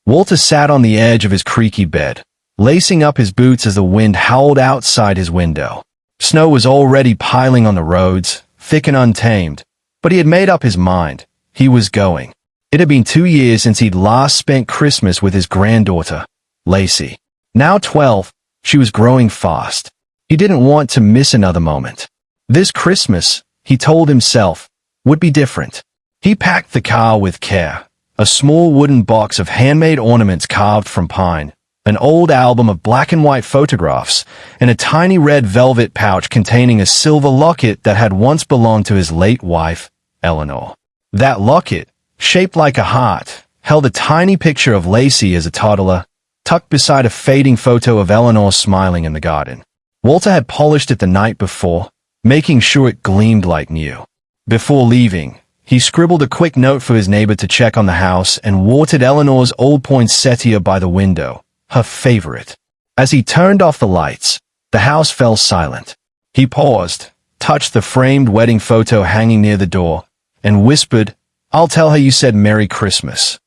Walter sat on the edge of his creaky bed, lacing up his boots as the wind howled outside his window. Snow was already piling on the roads, thick and untamed, but he had made up his mind. He was going. It had been 2 years since he'd last spent Christmas with his granddaughter, Lacey. Now 12, she was growing fast. He didn't want to miss another moment. This Christmas, he told himself, would be different. He packed the car with care. A small wooden box of handmade ornaments carved from pine, an old album of black and white photographs, and a tiny red velvet pouch containing a silver locket that had once belonged to his late wife, Eleanor. That locket, shaped like a heart, held a tiny picture of Lacey as a toddler, tucked beside a fading photo of Eleanor smiling in the garden. Walter had polished it the night before, making sure it gleamed like new. Before leaving, he scribbled a quick note for his neighbor to check on the house and watered Eleanor's old poinsettia by the window, her favorite. As he turned off the lights, the house fell silent. He paused, touched the framed wedding photo hanging near the door, and whispered, "I'll tell her you said Merry Christmas."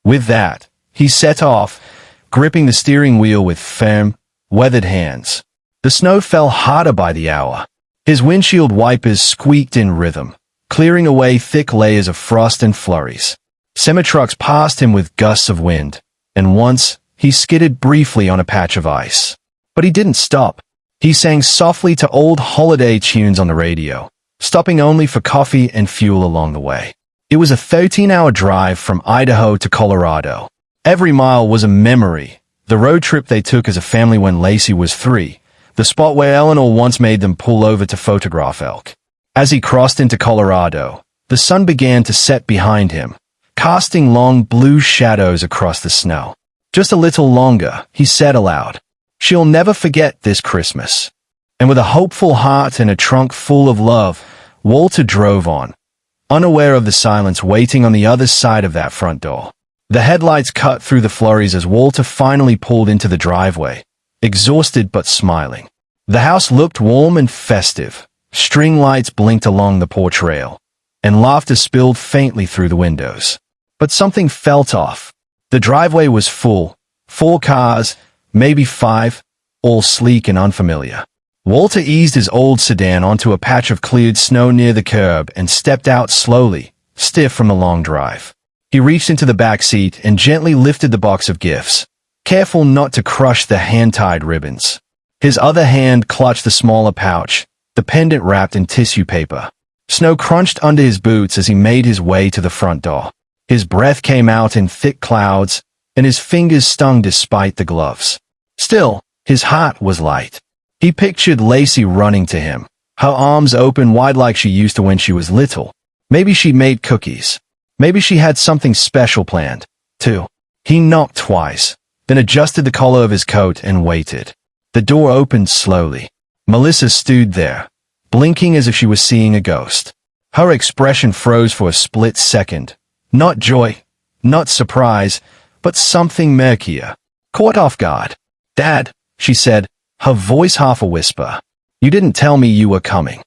With that, he set off, gripping the steering wheel with firm, weathered hands. The snow fell harder by the hour. His windshield wipers squeaked in rhythm, clearing away thick layers of frost and flurries. Semi-trucks passed him with gusts of wind, and once, he skidded briefly on a patch of ice. But he didn't stop. He sang softly to old holiday tunes on the radio, stopping only for coffee and fuel along the way. It was a 13-hour drive from Idaho to Colorado. Every mile was a memory. The road trip they took as a family when Lacey was 3, the spot where Eleanor once made them pull over to photograph elk. As he crossed into Colorado, the sun began to set behind him, casting long blue shadows across the snow. Just a little longer, he said aloud. She'll never forget this Christmas. And with a hopeful heart and a trunk full of love, Walter drove on, unaware of the silence waiting on the other side of that front door. The headlights cut through the flurries as Walter finally pulled into the driveway, exhausted but smiling. The house looked warm and festive. String lights blinked along the porch rail, and laughter spilled faintly through the windows. But something felt off. The driveway was full. 4 cars, maybe 5, all sleek and unfamiliar. Walter eased his old sedan onto a patch of cleared snow near the curb and stepped out slowly, stiff from the long drive. He reached into the back seat and gently lifted the box of gifts, careful not to crush the hand-tied ribbons. His other hand clutched the smaller pouch, the pendant wrapped in tissue paper. Snow crunched under his boots as he made his way to the front door. His breath came out in thick clouds, and his fingers stung despite the gloves. Still, his heart was light. He pictured Lacey running to him, her arms open wide like she used to when she was little. Maybe she made cookies. Maybe she had something special planned, too. He knocked twice, then adjusted the collar of his coat and waited. The door opened slowly. Melissa stood there, blinking as if she was seeing a ghost. Her expression froze for a split second. Not joy, not surprise, but something murkier. Caught off guard. "Dad," she said, her voice half a whisper. "You didn't tell me you were coming."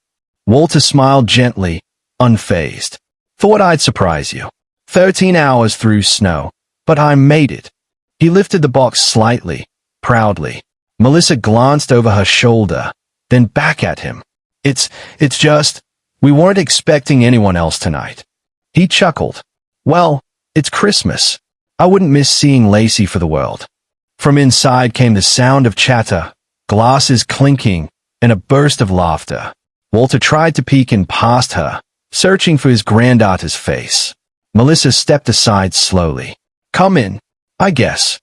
Walter smiled gently, unfazed. "Thought I'd surprise you. 13 hours through snow, but I made it." He lifted the box slightly, proudly. Melissa glanced over her shoulder, then back at him. It's just, we weren't expecting anyone else tonight." He chuckled. "Well, it's Christmas. I wouldn't miss seeing Lacey for the world." From inside came the sound of chatter, glasses clinking, and a burst of laughter. Walter tried to peek in past her, searching for his granddaughter's face. Melissa stepped aside slowly. "Come in, I guess."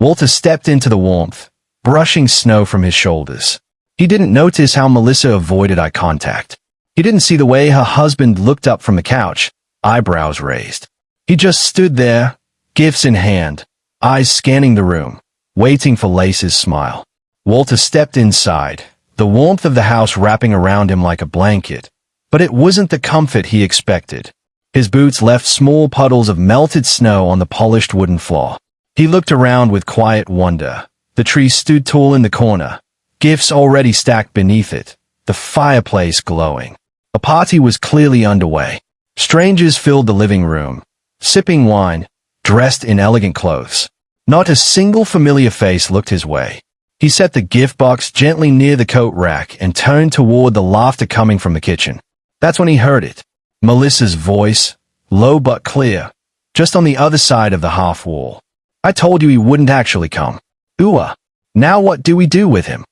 Walter stepped into the warmth, brushing snow from his shoulders. He didn't notice how Melissa avoided eye contact. He didn't see the way her husband looked up from the couch, eyebrows raised. He just stood there, gifts in hand, eyes scanning the room, waiting for Lacey's smile. Walter stepped inside, the warmth of the house wrapping around him like a blanket, but it wasn't the comfort he expected. His boots left small puddles of melted snow on the polished wooden floor. He looked around with quiet wonder. The tree stood tall in the corner, gifts already stacked beneath it, the fireplace glowing. A party was clearly underway. Strangers filled the living room, sipping wine, dressed in elegant clothes. Not a single familiar face looked his way. He set the gift box gently near the coat rack and turned toward the laughter coming from the kitchen. That's when he heard it. Melissa's voice, low but clear, just on the other side of the half wall. "I told you he wouldn't actually come. Ooh, now what do we do with him?"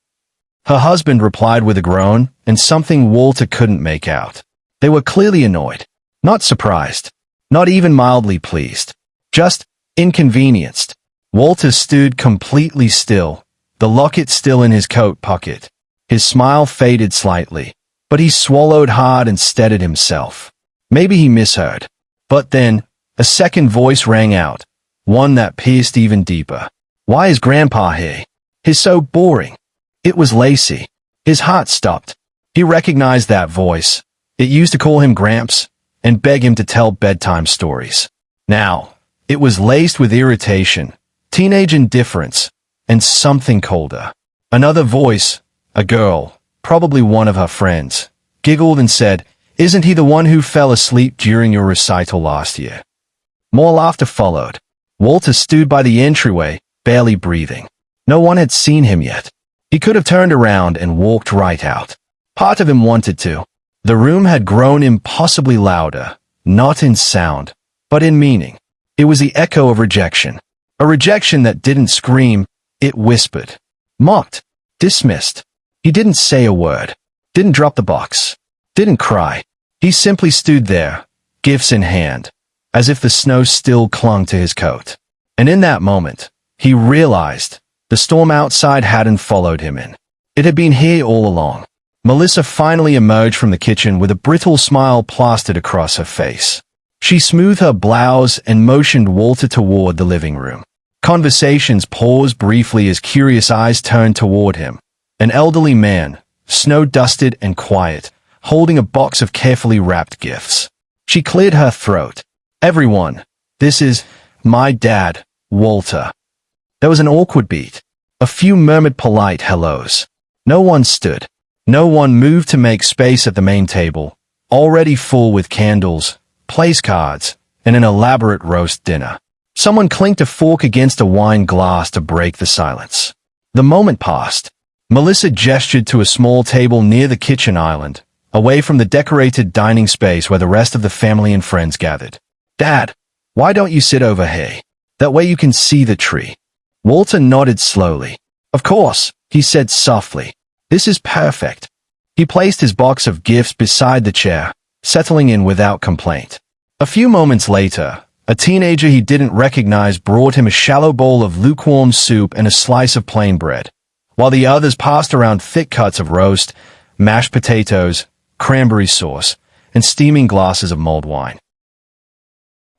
Her husband replied with a groan and something Walter couldn't make out. They were clearly annoyed, not surprised, not even mildly pleased, just inconvenienced. Walter stood completely still, the locket still in his coat pocket. His smile faded slightly, but he swallowed hard and steadied himself. Maybe he misheard. But then, a second voice rang out, one that pierced even deeper. "Why is Grandpa here? He's so boring." It was Lacey. His heart stopped. He recognized that voice. It used to call him Gramps and beg him to tell bedtime stories. Now, it was laced with irritation, teenage indifference, and something colder. Another voice, a girl, probably one of her friends, giggled and said, "Isn't he the one who fell asleep during your recital last year?" More laughter followed. Walter stood by the entryway, barely breathing. No one had seen him yet. He could have turned around and walked right out. Part of him wanted to. The room had grown impossibly louder, not in sound, but in meaning. It was the echo of rejection. A rejection that didn't scream, it whispered. Mocked. Dismissed. He didn't say a word. Didn't drop the box. Didn't cry. He simply stood there, gifts in hand, as if the snow still clung to his coat. And in that moment, he realized the storm outside hadn't followed him in. It had been here all along. Melissa finally emerged from the kitchen with a brittle smile plastered across her face. She smoothed her blouse and motioned Walter toward the living room. Conversations paused briefly as curious eyes turned toward him. An elderly man, snow-dusted and quiet, holding a box of carefully wrapped gifts. She cleared her throat. "Everyone, this is my dad, Walter." There was an awkward beat. A few murmured polite hellos. No one stood. No one moved to make space at the main table, already full with candles, place cards, and an elaborate roast dinner. Someone clinked a fork against a wine glass to break the silence. The moment passed. Melissa gestured to a small table near the kitchen island, away from the decorated dining space where the rest of the family and friends gathered. "Dad, why don't you sit over here? That way you can see the tree." Walter nodded slowly. "Of course," he said softly. "This is perfect." He placed his box of gifts beside the chair, settling in without complaint. A few moments later, a teenager he didn't recognize brought him a shallow bowl of lukewarm soup and a slice of plain bread, while the others passed around thick cuts of roast, mashed potatoes, cranberry sauce, and steaming glasses of mulled wine.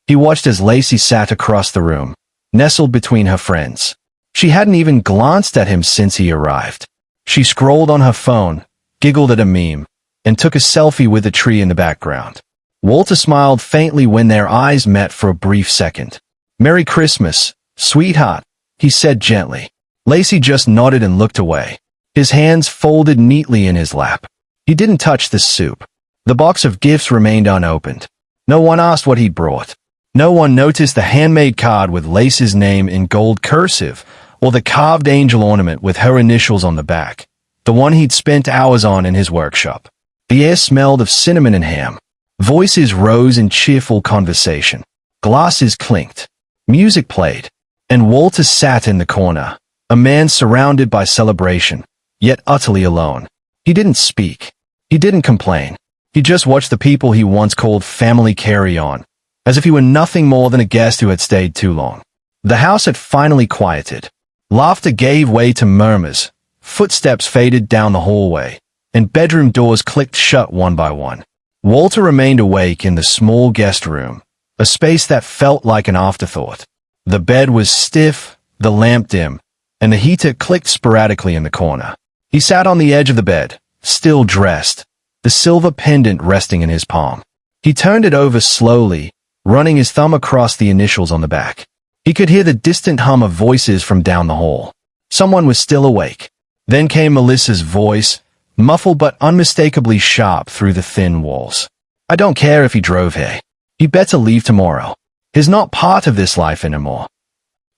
He watched as Lacey sat across the room, nestled between her friends. She hadn't even glanced at him since he arrived. She scrolled on her phone, giggled at a meme, and took a selfie with the tree in the background. Walter smiled faintly when their eyes met for a brief second. "Merry Christmas, sweetheart," he said gently. Lacey just nodded and looked away. His hands folded neatly in his lap. He didn't touch the soup. The box of gifts remained unopened. No one asked what he'd brought. No one noticed the handmade card with Lacey's name in gold cursive, or the carved angel ornament with her initials on the back, the one he'd spent hours on in his workshop. The air smelled of cinnamon and ham. Voices rose in cheerful conversation. Glasses clinked. Music played. And Walter sat in the corner, a man surrounded by celebration, yet utterly alone. He didn't speak. He didn't complain. He just watched the people he once called family carry on, as if he were nothing more than a guest who had stayed too long. The house had finally quieted. Laughter gave way to murmurs, footsteps faded down the hallway, and bedroom doors clicked shut one by one. Walter remained awake in the small guest room, a space that felt like an afterthought. The bed was stiff, the lamp dim, and the heater clicked sporadically in the corner. He sat on the edge of the bed, still dressed, the silver pendant resting in his palm. He turned it over slowly, running his thumb across the initials on the back. He could hear the distant hum of voices from down the hall. Someone was still awake. Then came Melissa's voice, muffled but unmistakably sharp through the thin walls. "I don't care if he drove here. He better leave tomorrow. He's not part of this life anymore."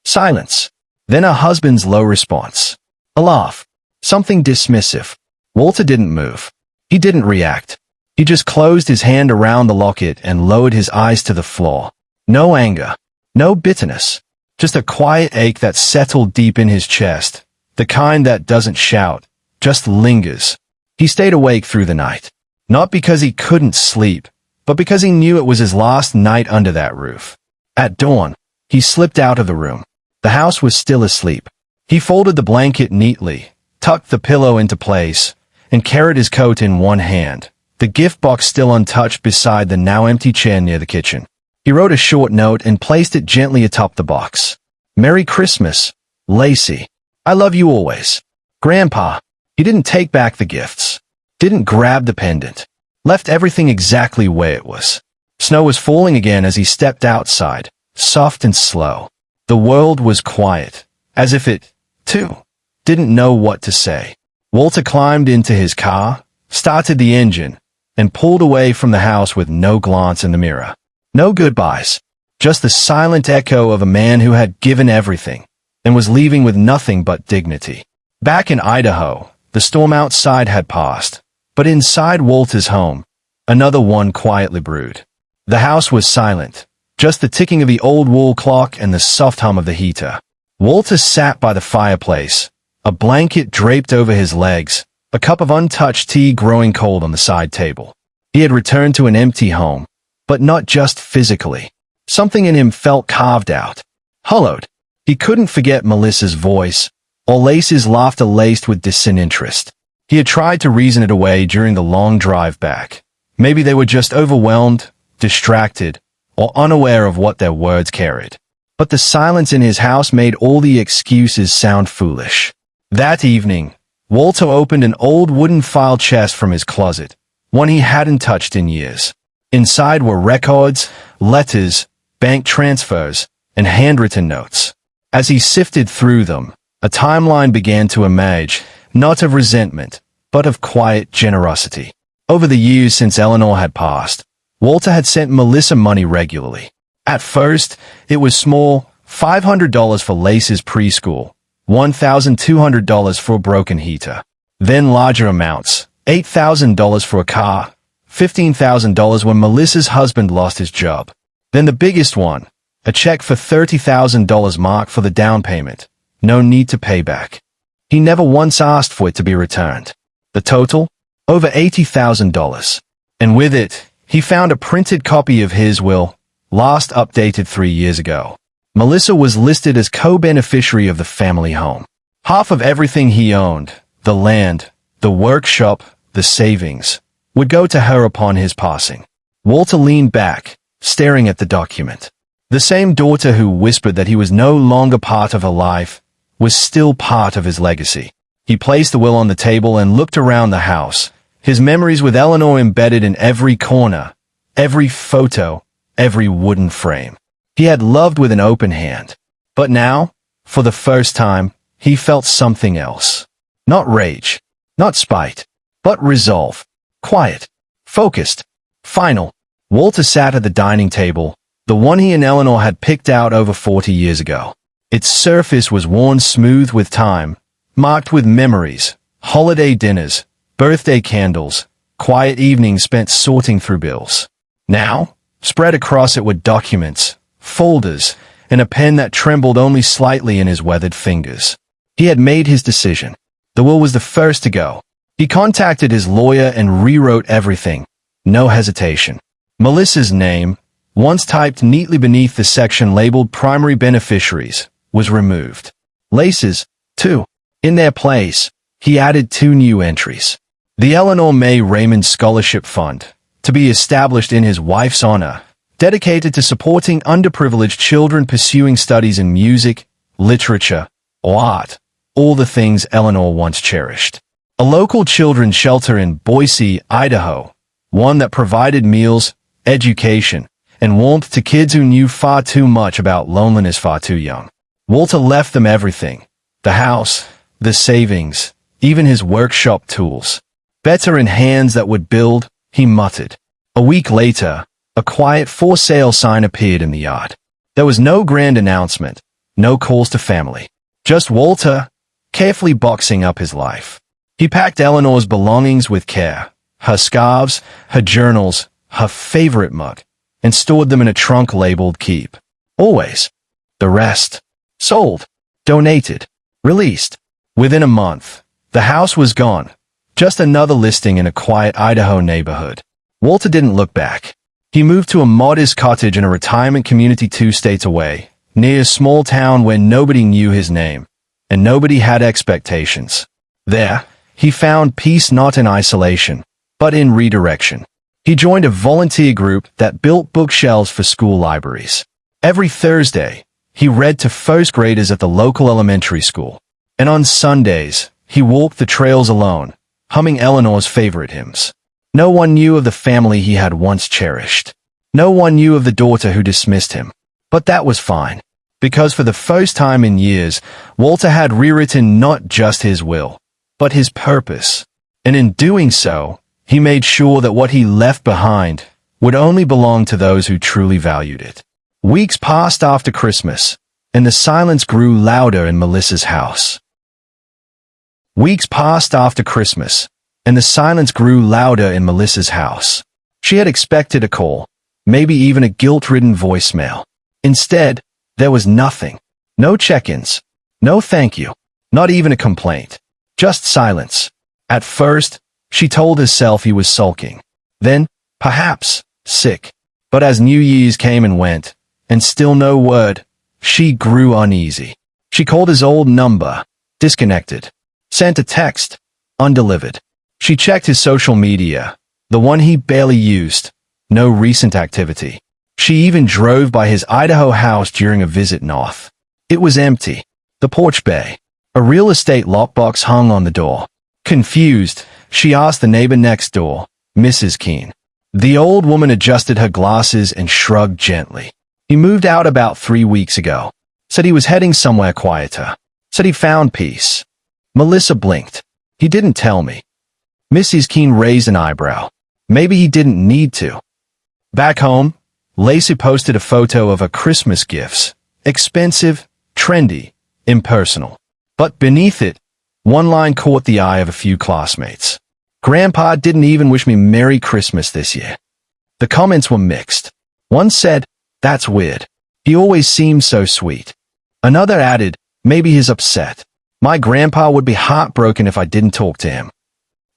Silence. Then her husband's low response. A laugh. Something dismissive. Walter didn't move. He didn't react. He just closed his hand around the locket and lowered his eyes to the floor. No anger. No bitterness. Just a quiet ache that settled deep in his chest. The kind that doesn't shout, just lingers. He stayed awake through the night. Not because he couldn't sleep, but because he knew it was his last night under that roof. At dawn, he slipped out of the room. The house was still asleep. He folded the blanket neatly, tucked the pillow into place, and carried his coat in one hand, the gift box still untouched beside the now empty chair near the kitchen. He wrote a short note and placed it gently atop the box. Merry Christmas, Lacey. I love you always. Grandpa. He didn't take back the gifts. Didn't grab the pendant. Left everything exactly where it was. Snow was falling again as he stepped outside, soft and slow. The world was quiet, as if it, too, didn't know what to say. Walter climbed into his car, started the engine, and pulled away from the house with no glance in the mirror. No goodbyes. Just the silent echo of a man who had given everything, and was leaving with nothing but dignity. Back in Idaho, the storm outside had passed, but inside Walter's home, another one quietly brewed. The house was silent, just the ticking of the old wall clock and the soft hum of the heater. Walter sat by the fireplace, a blanket draped over his legs, a cup of untouched tea growing cold on the side table. He had returned to an empty home, but not just physically. Something in him felt carved out, hollowed. He couldn't forget Melissa's voice, or Lacey's laughter laced with disinterest. He had tried to reason it away during the long drive back. Maybe they were just overwhelmed, distracted, or unaware of what their words carried. But the silence in his house made all the excuses sound foolish. That evening, Walter opened an old wooden file chest from his closet, one he hadn't touched in years. Inside were records, letters, bank transfers, and handwritten notes. As he sifted through them, a timeline began to emerge, not of resentment, but of quiet generosity. Over the years since Eleanor had passed, Walter had sent Melissa money regularly. At first, it was small, $500 for Lacey's preschool, $1,200 for a broken heater. Then larger amounts, $8,000 for a car, $15,000 when Melissa's husband lost his job. Then the biggest one, a check for $30,000 marked for the down payment. No need to pay back. He never once asked for it to be returned. The total? Over $80,000. And with it, he found a printed copy of his will, last updated 3 years ago. Melissa was listed as co-beneficiary of the family home. Half of everything he owned, the land, the workshop, the savings, would go to her upon his passing. Walter leaned back, staring at the document. The same daughter who whispered that he was no longer part of her life was still part of his legacy. He placed the will on the table and looked around the house, his memories with Eleanor embedded in every corner, every photo, every wooden frame. He had loved with an open hand. But now, for the first time, he felt something else. Not rage, not spite, but resolve. Quiet, focused, final. Walter sat at the dining table, the one he and Eleanor had picked out over 40 years ago. Its surface was worn smooth with time, marked with memories, holiday dinners, birthday candles, quiet evenings spent sorting through bills. Now, spread across it were documents, folders, and a pen that trembled only slightly in his weathered fingers. He had made his decision. The will was the first to go. He contacted his lawyer and rewrote everything. No hesitation. Melissa's name, once typed neatly beneath the section labeled primary beneficiaries, was removed. Lacey's, too. In their place, he added 2 new entries. The Eleanor May Raymond Scholarship Fund, to be established in his wife's honor, dedicated to supporting underprivileged children pursuing studies in music, literature, or art, all the things Eleanor once cherished. A local children's shelter in Boise, Idaho, one that provided meals, education, and warmth to kids who knew far too much about loneliness far too young. Walter left them everything, the house, the savings, even his workshop tools. Better in hands that would build, he muttered. A week later, a quiet for sale sign appeared in the yard. There was no grand announcement, no calls to family. Just Walter, carefully boxing up his life. He packed Eleanor's belongings with care, her scarves, her journals, her favorite mug, and stored them in a trunk labeled Keep. Always. The rest. Sold. Donated. Released. Within a month, the house was gone. Just another listing in a quiet Idaho neighborhood. Walter didn't look back. He moved to a modest cottage in a retirement community 2 states away, near a small town where nobody knew his name, and nobody had expectations. There, he found peace not in isolation, but in redirection. He joined a volunteer group that built bookshelves for school libraries. Every Thursday, he read to first graders at the local elementary school. And on Sundays, he walked the trails alone, humming Eleanor's favorite hymns. No one knew of the family he had once cherished. No one knew of the daughter who dismissed him. But that was fine, because for the first time in years, Walter had rewritten not just his will, but his purpose. And in doing so, he made sure that what he left behind would only belong to those who truly valued it. Weeks passed after Christmas, and the silence grew louder in Melissa's house. Weeks passed after Christmas, and the silence grew louder in Melissa's house. She had expected a call, maybe even a guilt-ridden voicemail. Instead, there was nothing. No check-ins. No thank you. Not even a complaint. Just silence. At first, she told herself he was sulking. Then, perhaps, sick. But as New Year's came and went, and still no word, she grew uneasy. She called his old number, disconnected. Sent a text, undelivered. She checked his social media, the one he barely used. No recent activity. She even drove by his Idaho house during a visit north. It was empty. The porch bay. A real estate lockbox hung on the door. Confused, she asked the neighbor next door, Mrs. Keene. The old woman adjusted her glasses and shrugged gently. He moved out about 3 weeks ago. Said he was heading somewhere quieter. Said he found peace. Melissa blinked. He didn't tell me. Mrs. Keene raised an eyebrow. Maybe he didn't need to. Back home, Lacey posted a photo of her Christmas gifts. Expensive, trendy, impersonal. But beneath it, one line caught the eye of a few classmates. Grandpa didn't even wish me Merry Christmas this year. The comments were mixed. One said, "That's weird. He always seems so sweet." Another added, "Maybe he's upset. My grandpa would be heartbroken if I didn't talk to him."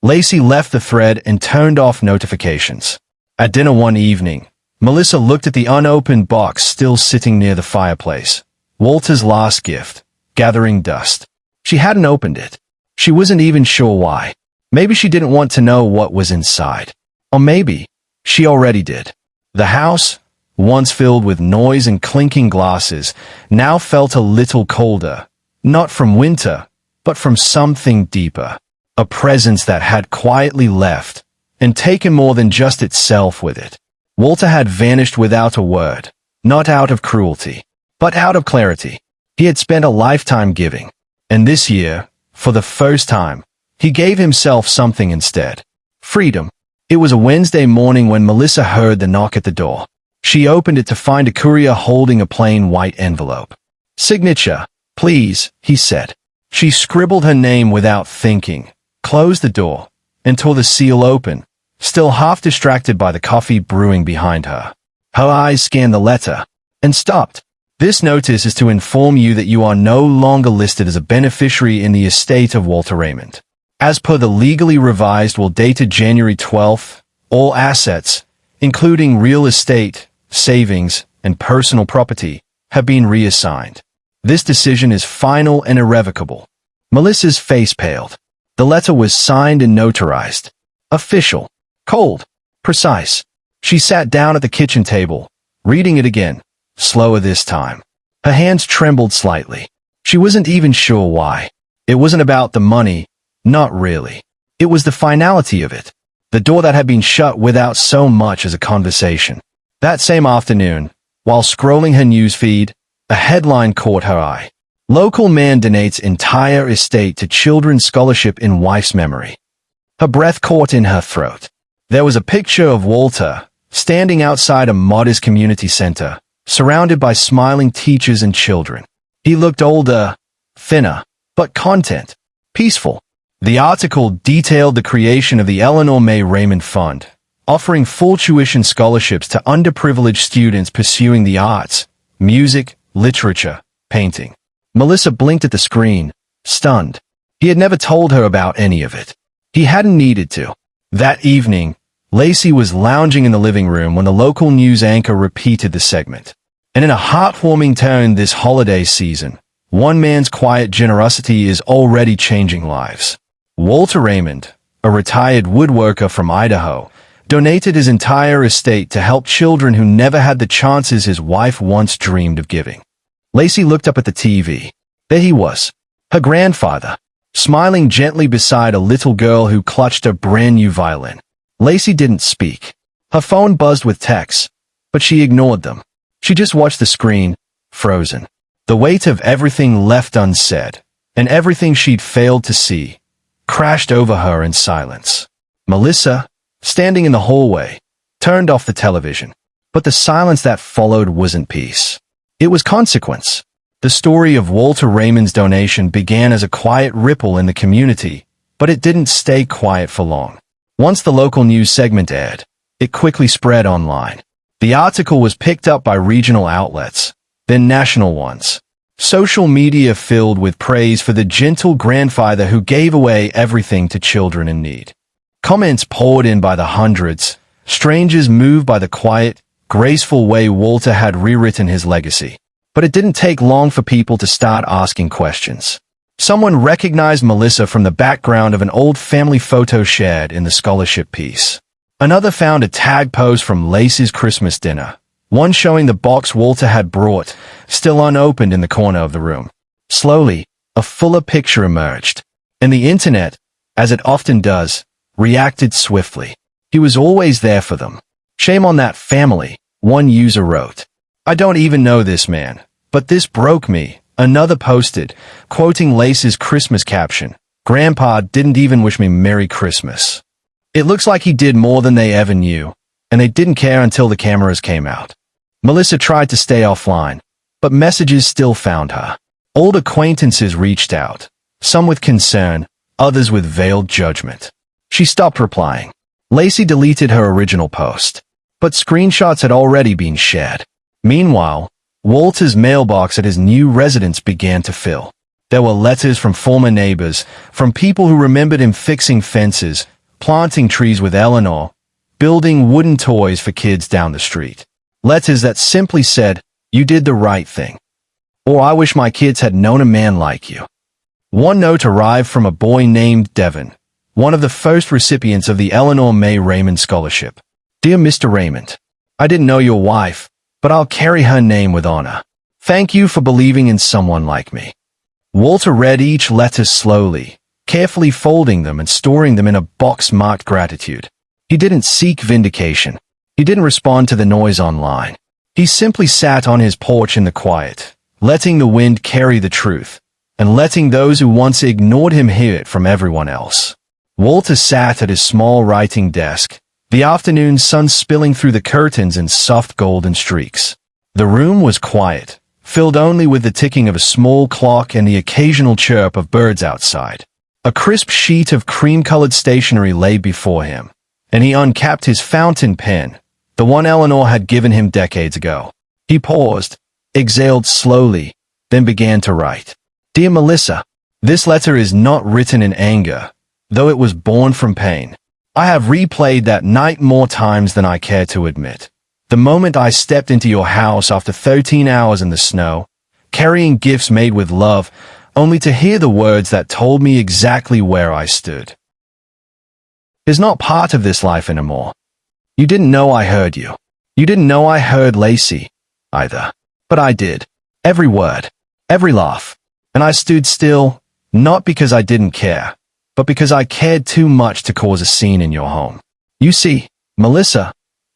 Lacey left the thread and turned off notifications. At dinner one evening, Melissa looked at the unopened box still sitting near the fireplace. Walter's last gift, gathering dust. She hadn't opened it. She wasn't even sure why. Maybe she didn't want to know what was inside. Or maybe she already did. The house, once filled with noise and clinking glasses, now felt a little colder. Not from winter, but from something deeper. A presence that had quietly left and taken more than just itself with it. Walter had vanished without a word, not out of cruelty, but out of clarity. He had spent a lifetime giving, and this year, for the first time, he gave himself something instead. Freedom. It was a Wednesday morning when Melissa heard the knock at the door. She opened it to find a courier holding a plain white envelope. "Signature, please," he said. She scribbled her name without thinking, closed the door, and tore the seal open, still half distracted by the coffee brewing behind her. Her eyes scanned the letter, and stopped. "This notice is to inform you that you are no longer listed as a beneficiary in the estate of Walter Raymond. As per the legally revised will dated January 12th, all assets, including real estate, savings, and personal property, have been reassigned. This decision is final and irrevocable." Melissa's face paled. The letter was signed and notarized. Official. Cold. Precise. She sat down at the kitchen table, reading it again, slower this time. Her hands trembled slightly. She wasn't even sure why. It wasn't about the money. Not really. It was the finality of it. The door that had been shut without so much as a conversation. That same afternoon, while scrolling her newsfeed, a headline caught her eye. "Local man donates entire estate to children's scholarship in wife's memory." Her breath caught in her throat. There was a picture of Walter, standing outside a modest community center, surrounded by smiling teachers and children. He looked older, thinner, but content, peaceful. The article detailed the creation of the Eleanor May Raymond Fund, offering full tuition scholarships to underprivileged students pursuing the arts, music, literature, painting. Melissa blinked at the screen, stunned. He had never told her about any of it. He hadn't needed to. That evening, Lacey was lounging in the living room when the local news anchor repeated the segment. And in a heartwarming tone this holiday season, one man's quiet generosity is already changing lives. Walter Raymond, a retired woodworker from Idaho, donated his entire estate to help children who never had the chances his wife once dreamed of giving. Lacey looked up at the TV. There he was, her grandfather, smiling gently beside a little girl who clutched a brand-new violin. Lacey didn't speak. Her phone buzzed with texts, but she ignored them. She just watched the screen, frozen. The weight of everything left unsaid, and everything she'd failed to see, crashed over her in silence. Melissa, standing in the hallway, turned off the television. But the silence that followed wasn't peace. It was consequence. The story of Walter Raymond's donation began as a quiet ripple in the community, but it didn't stay quiet for long. Once the local news segment aired, it quickly spread online. The article was picked up by regional outlets, then national ones. Social media filled with praise for the gentle grandfather who gave away everything to children in need. Comments poured in by the hundreds, strangers moved by the quiet, graceful way Walter had rewritten his legacy. But it didn't take long for people to start asking questions. Someone recognized Melissa from the background of an old family photo shared in the scholarship piece. Another found a tag post from Lacey's Christmas dinner, one showing the box Walter had brought, still unopened in the corner of the room. Slowly, a fuller picture emerged, and the internet, as it often does, reacted swiftly. He was always there for them. Shame on that family, one user wrote. I don't even know this man, but this broke me. Another posted, quoting Lacey's Christmas caption, Grandpa didn't even wish me Merry Christmas. It looks like he did more than they ever knew, and they didn't care until the cameras came out. Melissa tried to stay offline, but messages still found her. Old acquaintances reached out, some with concern, others with veiled judgment. She stopped replying. Lacey deleted her original post, but screenshots had already been shared. Meanwhile, Walter's mailbox at his new residence began to fill. There were letters from former neighbors, from people who remembered him fixing fences, planting trees with Eleanor, building wooden toys for kids down the street. Letters that simply said, "You did the right thing," or "I wish my kids had known a man like you." One note arrived from a boy named Devin, one of the first recipients of the Eleanor May Raymond Scholarship. Dear Mr. Raymond, I didn't know your wife, but I'll carry her name with honor. Thank you for believing in someone like me. Walter read each letter slowly, carefully folding them and storing them in a box marked gratitude. He didn't seek vindication. He didn't respond to the noise online. He simply sat on his porch in the quiet, letting the wind carry the truth, and letting those who once ignored him hear it from everyone else. Walter sat at his small writing desk, the afternoon sun spilling through the curtains in soft golden streaks. The room was quiet, filled only with the ticking of a small clock and the occasional chirp of birds outside. A crisp sheet of cream-colored stationery lay before him, and he uncapped his fountain pen, the one Eleanor had given him decades ago. He paused, exhaled slowly, then began to write. Dear Melissa, this letter is not written in anger, though it was born from pain. I have replayed that night more times than I care to admit. The moment I stepped into your house after 13 hours in the snow, carrying gifts made with love, only to hear the words that told me exactly where I stood. Is not part of this life anymore. You didn't know I heard you. You didn't know I heard Lacey, either. But I did. Every word. Every laugh. And I stood still, not because I didn't care, but because I cared too much to cause a scene in your home. You see, Melissa,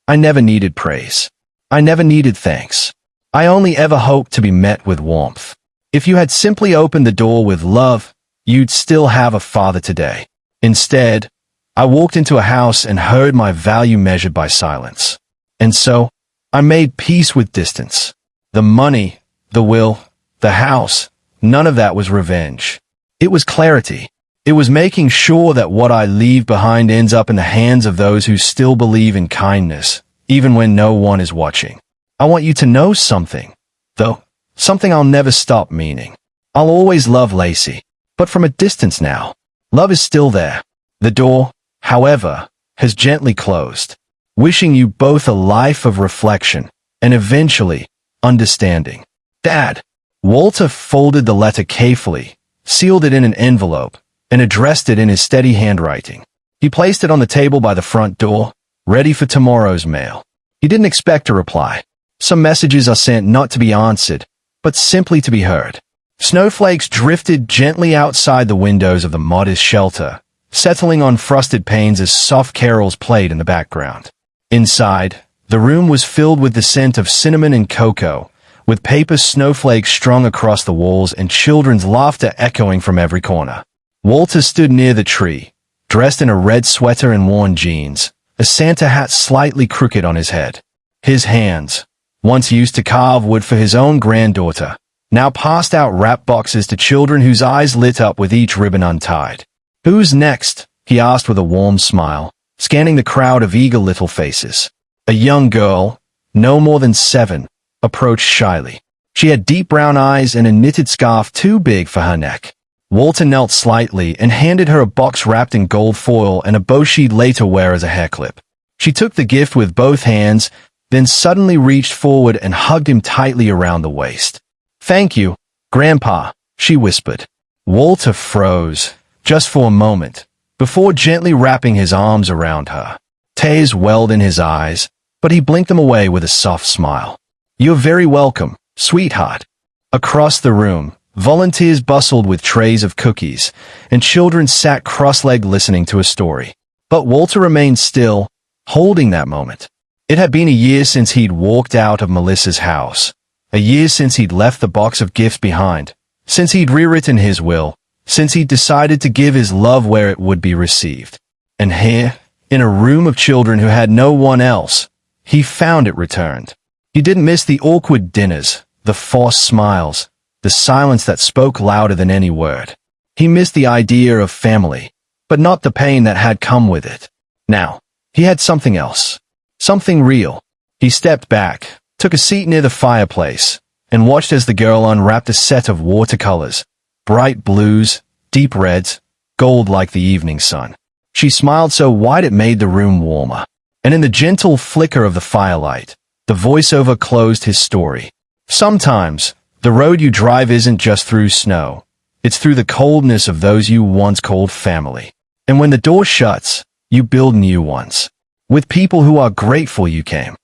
I never needed praise. I never needed thanks. I only ever hoped to be met with warmth. If you had simply opened the door with love, you'd still have a father today. Instead, I walked into a house and heard my value measured by silence. And so, I made peace with distance. The money, the will, the house. None of that was revenge. It was clarity. It was making sure that what I leave behind ends up in the hands of those who still believe in kindness, even when no one is watching. I want you to know something, though, something I'll never stop meaning. I'll always love Lacey, but from a distance now. Love is still there. The door, however, has gently closed, wishing you both a life of reflection and eventually understanding. Dad. Walter folded the letter carefully, sealed it in an envelope, and addressed it in his steady handwriting. He placed it on the table by the front door, ready for tomorrow's mail. He didn't expect a reply. Some messages are sent not to be answered, but simply to be heard. Snowflakes drifted gently outside the windows of the modest shelter, settling on frosted panes as soft carols played in the background. Inside, the room was filled with the scent of cinnamon and cocoa, with paper snowflakes strung across the walls and children's laughter echoing from every corner. Walter stood near the tree, dressed in a red sweater and worn jeans, a Santa hat slightly crooked on his head. His hands, once used to carve wood for his own granddaughter, now passed out wrap boxes to children whose eyes lit up with each ribbon untied. "Who's next?" he asked with a warm smile, scanning the crowd of eager little faces. A young girl, no more than 7, approached shyly. She had deep brown eyes and a knitted scarf too big for her neck. Walter knelt slightly and handed her a box wrapped in gold foil and a bow she'd later wear as a hair clip. She took the gift with both hands, then suddenly reached forward and hugged him tightly around the waist. "Thank you, Grandpa," she whispered. Walter froze, just for a moment, before gently wrapping his arms around her. Tears welled in his eyes, but he blinked them away with a soft smile. "You're very welcome, sweetheart." Across the room, volunteers bustled with trays of cookies, and children sat cross-legged listening to a story. But Walter remained still, holding that moment. It had been a year since he'd walked out of Melissa's house, a year since he'd left the box of gifts behind, since he'd rewritten his will, since he'd decided to give his love where it would be received. And here, in a room of children who had no one else, he found it returned. He didn't miss the awkward dinners, the forced smiles, the silence that spoke louder than any word. He missed the idea of family, but not the pain that had come with it. Now, he had something else. Something real. He stepped back, took a seat near the fireplace, and watched as the girl unwrapped a set of watercolors, bright blues, deep reds, gold like the evening sun. She smiled so wide it made the room warmer. And in the gentle flicker of the firelight, the voiceover closed his story. Sometimes, the road you drive isn't just through snow. It's through the coldness of those you once called family. And when the door shuts, you build new ones. With people who are grateful you came.